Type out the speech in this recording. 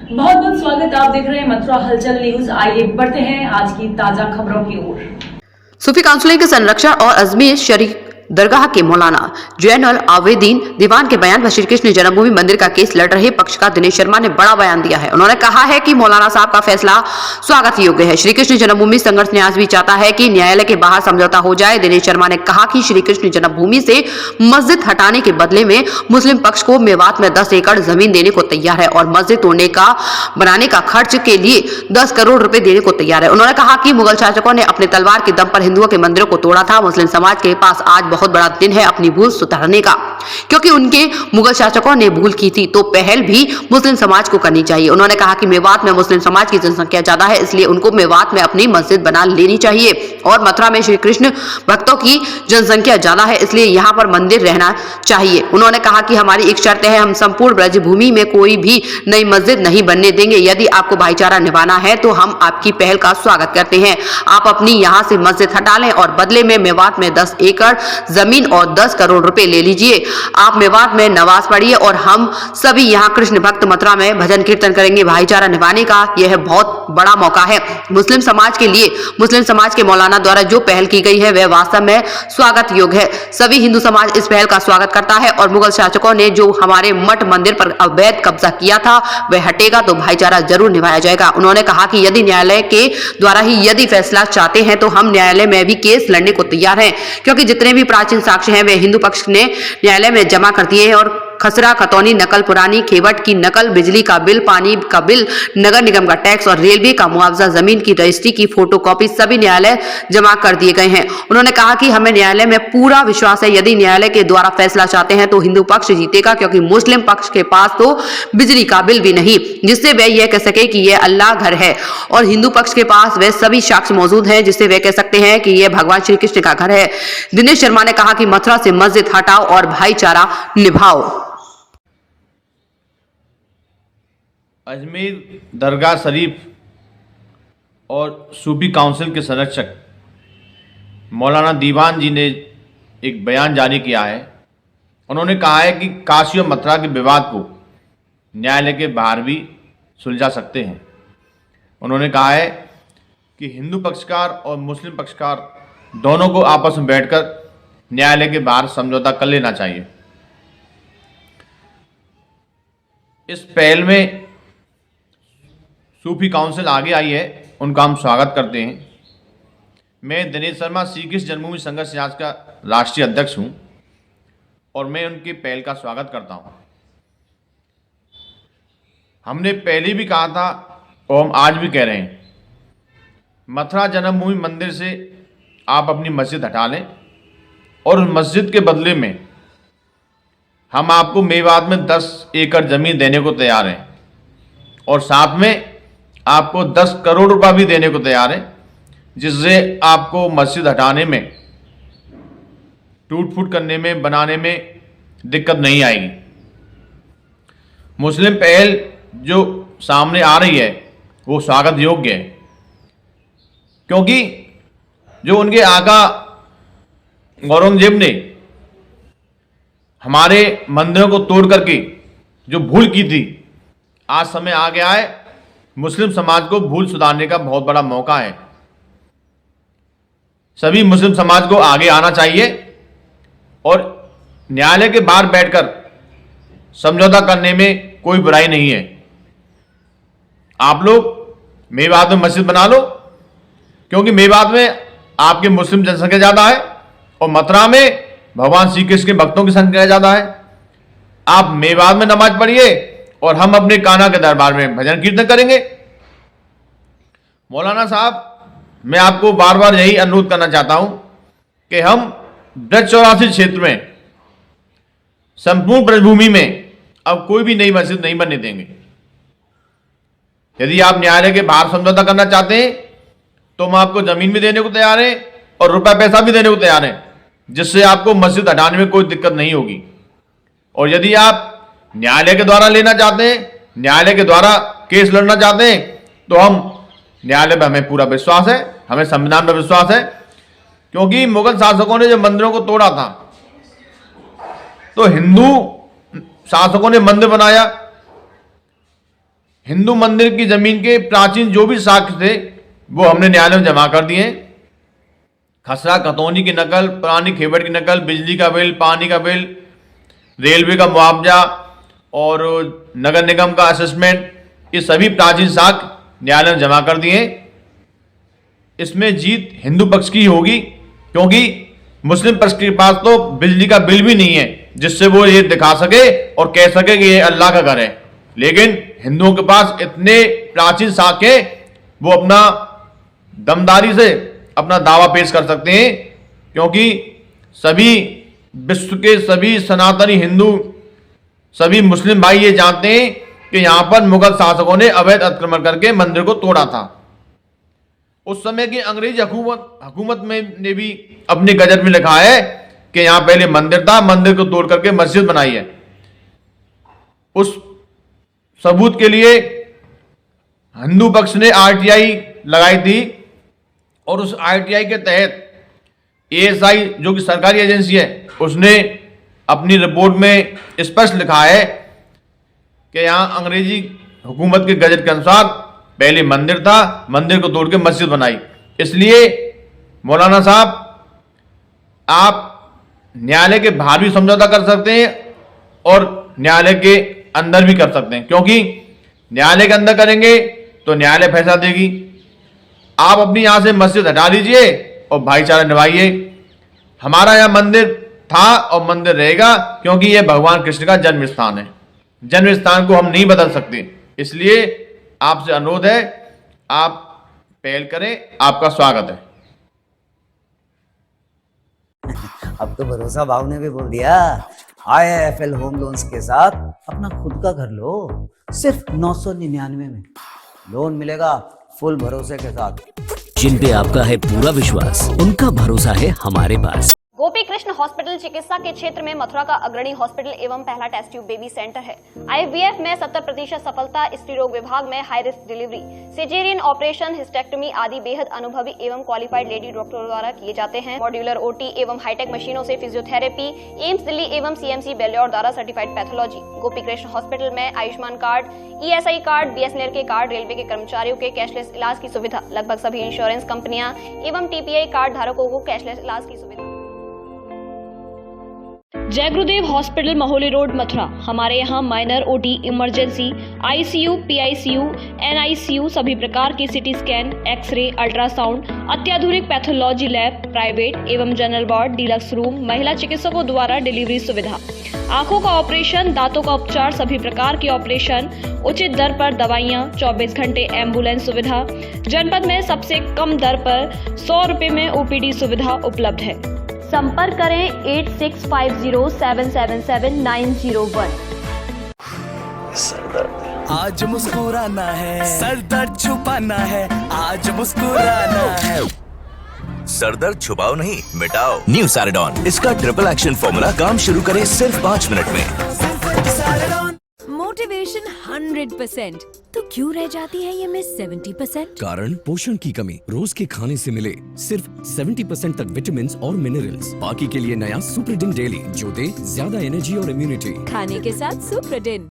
बहुत बहुत स्वागत। आप देख रहे हैं मथुरा हलचल न्यूज। आइए बढ़ते हैं आज की ताजा खबरों की ओर। सूफी काउंसिल के संरक्षक और अजमेर शरीफ दरगाह के मौलाना जैनुल आवेदीन दीवान के बयान पर श्री कृष्ण जन्मभूमि मंदिर का केस लड़ रहे पक्षकार दिनेश शर्मा ने बड़ा बयान दिया है। उन्होंने कहा है कि मौलाना साहब का फैसला स्वागत योग्य है। श्री कृष्ण जन्मभूमि संघर्ष न्यास भी चाहता है कि न्यायालय के बाहर समझौता हो जाए। दिनेश शर्मा ने कहा कि श्री कृष्ण जन्मभूमि से मस्जिद हटाने के बदले में मुस्लिम पक्ष को मेवात में 10 एकड़ जमीन देने को तैयार है और मस्जिद तोड़ने का बनाने का खर्च के लिए 10 करोड़ रुपए देने को तैयार है। उन्होंने कहा कि मुगल शासकों ने अपने तलवार के दम पर हिंदुओं के मंदिरों को तोड़ा था। मुस्लिम समाज के पास आज बहुत बड़ा दिन है अपनी भूल सुधारने का, क्योंकि उनके मुगल शासकों ने भूल की थी तो पहल भी मुस्लिम समाज को करनी चाहिए। उन्होंने कहा कि मेवात में मुस्लिम समाज की जनसंख्या ज्यादा है, इसलिए उनको मेवात में अपनी मस्जिद बना लेनी चाहिए और मथुरा में श्री कृष्ण भक्तों की जनसंख्या ज्यादा है, इसलिए यहाँ पर मंदिर रहना चाहिए। उन्होंने कहा कि हमारी एक शर्त है, हम संपूर्ण ब्रज भूमि में कोई भी नई मस्जिद नहीं बनने देंगे। यदि आपको भाईचारा निभाना है तो हम आपकी पहल का स्वागत करते हैं। आप अपनी यहाँ से मस्जिद हटा लें और बदले में मेवात में 10 एकड़ जमीन और 10 करोड़ रुपए ले लीजिए। आप मेवात में नमाज पढ़िए और हम सभी यहाँ कृष्ण भक्त मथुरा में भजन कीर्तन करेंगे। भाईचारा निभाने का यह बहुत बड़ा मौका है मुस्लिम समाज के लिए। मुस्लिम समाज के मौलाना द्वारा जो पहल की गई है वह वास्तव में स्वागत योग्य है। सभी हिंदू समाज इस पहल का स्वागत करता है और मुगल शासकों ने जो हमारे मठ मंदिर पर अवैध कब्जा किया था वह हटेगा तो भाईचारा जरूर निभाया जाएगा। उन्होंने कहा कि यदि न्यायालय के द्वारा ही यदि फैसला चाहते हैं तो हम न्यायालय में भी केस लड़ने को तैयार हैं, क्योंकि जितने भी प्राचीन साक्ष्य हैं वे हिंदू पक्ष ने न्यायालय में जमा कर दिए हैं और खसरा खतौनी नकल, पुरानी खेवट की नकल, बिजली का बिल, पानी का बिल, नगर निगम का टैक्स और रेलवे का मुआवजा, जमीन की रजिस्ट्री की फोटोकॉपी सभी न्यायालय जमा कर दिए गए हैं। उन्होंने कहा कि हमें न्यायालय में पूरा विश्वास है। यदि न्यायालय के द्वारा फैसला चाहते हैं तो हिंदू पक्ष जीतेगा, क्योंकि मुस्लिम पक्ष के पास तो बिजली का बिल भी नहीं जिससे वह यह कह सके कि यह अल्लाह घर है, और हिंदू पक्ष के पास वह सभी साक्ष्य मौजूद हैं जिससे वे कह सकते हैं कि यह भगवान श्री कृष्ण का घर है। दिनेश शर्मा ने कहा कि मथुरा से मस्जिद हटाओ और भाईचारा निभाओ। अजमेर दरगाह शरीफ और सूफी काउंसिल के संरक्षक मौलाना दीवान जी ने एक बयान जारी किया है। उन्होंने कहा है कि काशी और मथुरा के विवाद को न्यायालय के बाहर भी सुलझा सकते हैं। उन्होंने कहा है कि हिंदू पक्षकार और मुस्लिम पक्षकार दोनों को आपस में बैठकर न्यायालय के बाहर समझौता कर लेना चाहिए। इस पहल में सूफी काउंसिल आगे आई है, उनका हम स्वागत करते हैं। मैं दिनेश शर्मा श्री कृष्ण जन्मभूमि संघर्ष न्यास का राष्ट्रीय अध्यक्ष हूं और मैं उनकी पहल का स्वागत करता हूं। हमने पहले भी कहा था और हम आज भी कह रहे हैं, मथुरा जन्मभूमि मंदिर से आप अपनी मस्जिद हटा लें और उस मस्जिद के बदले में हम आपको मेवात में 10 एकड़ जमीन देने को तैयार हैं और साथ में आपको 10 करोड़ रुपया भी देने को तैयार है, जिससे आपको मस्जिद हटाने में, टूट फूट करने में, बनाने में दिक्कत नहीं आएगी। मुस्लिम पहल जो सामने आ रही है वो स्वागत योग्य है, क्योंकि जो उनके आका औरंगजेब ने हमारे मंदिरों को तोड़ करके जो भूल की थी, आज समय आ गया है मुस्लिम समाज को भूल सुधारने का बहुत बड़ा मौका है। सभी मुस्लिम समाज को आगे आना चाहिए और न्यायालय के बाहर बैठकर समझौता करने में कोई बुराई नहीं है। आप लोग मेवात में मस्जिद बना लो, क्योंकि मेवात में आपके मुस्लिम जनसंख्या ज्यादा है और मथुरा में भगवान श्री कृष्ण के भक्तों की संख्या ज्यादा है। आप मेवात में नमाज पढ़िए और हम अपने कान्हा के दरबार में भजन कीर्तन करेंगे। मौलाना साहब, मैं आपको बार बार यही अनुरोध करना चाहता हूं कि हम ब्रज 84 क्षेत्र में संपूर्ण ब्रजभूमि में अब कोई भी नई मस्जिद नहीं बनने देंगे। यदि आप न्यायालय के बाहर समझौता करना चाहते हैं तो हम आपको जमीन भी देने को तैयार हैं और रुपया पैसा भी देने को तैयार हैं, जिससे आपको मस्जिद हटाने में कोई दिक्कत नहीं होगी। और यदि आप न्यायालय के द्वारा लेना चाहते हैं, न्यायालय के द्वारा केस लड़ना चाहते हैं, तो हम न्यायालय पर हमें पूरा विश्वास है, हमें संविधान पर विश्वास है, क्योंकि मुगल शासकों ने जब मंदिरों को तोड़ा था तो हिंदू शासकों ने मंदिर बनाया, हिंदू मंदिर की जमीन के प्राचीन जो भी साक्ष्य थे वो हमने न्यायालय में जमा कर दिए। खसरा खतौनी की नकल, पुरानी खेबड़ की नकल, बिजली का बिल, पानी का बिल, रेलवे का मुआवजा और नगर निगम का असेसमेंट, ये सभी प्राचीन साक्ष्य न्यायालय में जमा कर दिए। इसमें जीत हिंदू पक्ष की होगी, क्योंकि मुस्लिम पक्ष के पास तो बिजली का बिल भी नहीं है जिससे वो ये दिखा सके और कह सके कि ये अल्लाह का घर है। लेकिन हिंदुओं के पास इतने प्राचीन साक्ष्य, वो अपना दमदारी से अपना दावा पेश कर सकते हैं, क्योंकि सभी विश्व के सभी सनातनी हिंदू, सभी मुस्लिम भाई ये जानते हैं कि यहां पर मुगल शासकों ने अवैध अतिक्रमण करके मंदिर को तोड़ा था। उस समय की अंग्रेजी हुकूमत में ने भी अपने गजट में लिखा है कि यहां पहले मंदिर था, मंदिर को तोड़ करके मस्जिद बनाई है। उस सबूत के लिए हिंदू पक्ष ने आरटीआई लगाई थी और उस आरटीआई के तहत एएसआई जो कि सरकारी एजेंसी है, उसने अपनी रिपोर्ट में स्पष्ट लिखा है कि यहां अंग्रेजी हुकूमत के गजट के अनुसार पहले मंदिर था, मंदिर को तोड़ के मस्जिद बनाई। इसलिए मौलाना साहब, आप न्यायालय के बाहर भी समझौता कर सकते हैं और न्यायालय के अंदर भी कर सकते हैं, क्योंकि न्यायालय के अंदर करेंगे तो न्यायालय फैसला देगी। आप अपनी यहां से मस्जिद हटा लीजिए और भाईचारा निभाइए। हमारा यहां मंदिर था और मंदिर रहेगा, क्योंकि यह भगवान कृष्ण का जन्म स्थान है। जन्म स्थान को हम नहीं बदल सकते। इसलिए आपसे अनुरोध है, आप पहल करें। आपका स्वागत है। अब तो भरोसा भाव ने भी बोल दिया। IIFL होम लोन्स के साथ अपना खुद का घर लो, सिर्फ 999 में लोन मिलेगा, फुल भरोसे के साथ। जिन पे आपका है पूरा विश्वास, उनका भरोसा है हमारे पास। गोपी कृष्ण हॉस्पिटल चिकित्सा के क्षेत्र में मथुरा का अग्रणी हॉस्पिटल एवं पहला टेस्ट ट्यूब बेबी सेंटर है। IVF में 70% सफलता, स्त्री रोग विभाग में high risk delivery, caesarean operation, hysterectomy आदि बेहद अनुभवी एवं क्वालिफाइड लेडी डॉक्टरों द्वारा किए जाते हैं। मॉड्यूलर OT एवं हाईटेक मशीनों से फिजियोथेरेपी, एम्स दिल्ली एवं CMC बेल्योर द्वारा certified pathology. Gopi Krishna hospital में Ayushman card, ESI card, BSNL के कार्ड, रेलवे के कर्मचारियों के कैशलेस इलाज की सुविधा। लगभग सभी इंश्योरेंस कंपनियां एवं TPI कार्ड धारकों को कैशलेस इलाज की सुविधा। जय गुरुदेव हॉस्पिटल महोली रोड मथुरा। हमारे यहाँ minor OT, emergency, ICU, PICU, NICU, सभी प्रकार के CT स्कैन, एक्सरे, अल्ट्रासाउंड, अत्याधुनिक पैथोलॉजी लैब, प्राइवेट एवं जनरल वार्ड, डीलक्स रूम, महिला चिकित्सकों द्वारा डिलीवरी सुविधा, आंखों का ऑपरेशन, दांतों का उपचार, सभी प्रकार के ऑपरेशन, उचित दर पर दवाइयाँ, 24 घंटे एम्बुलेंस सुविधा। जनपद में सबसे कम दर पर 100 रुपए में OPD सुविधा उपलब्ध है। संपर्क करें 8650777901। आज मुस्कुराना है, सर दर्द छुपाना है, आज मुस्कुराना है। सर दर्द छुपाओ नहीं, मिटाओ। न्यू सैराडॉन, इसका ट्रिपल एक्शन फॉर्मूला काम शुरू करे सिर्फ 5 मिनट में। मोटिवेशन 100%, तो क्यों रह जाती है ये मिस 70%? कारण पोषण की कमी। रोज के खाने से मिले सिर्फ 70% तक विटामिन और मिनरल्स। बाकी के लिए नया सुप्रीडिन डेली, जो दे ज्यादा एनर्जी और इम्यूनिटी। खाने के साथ सुप्रीडिन।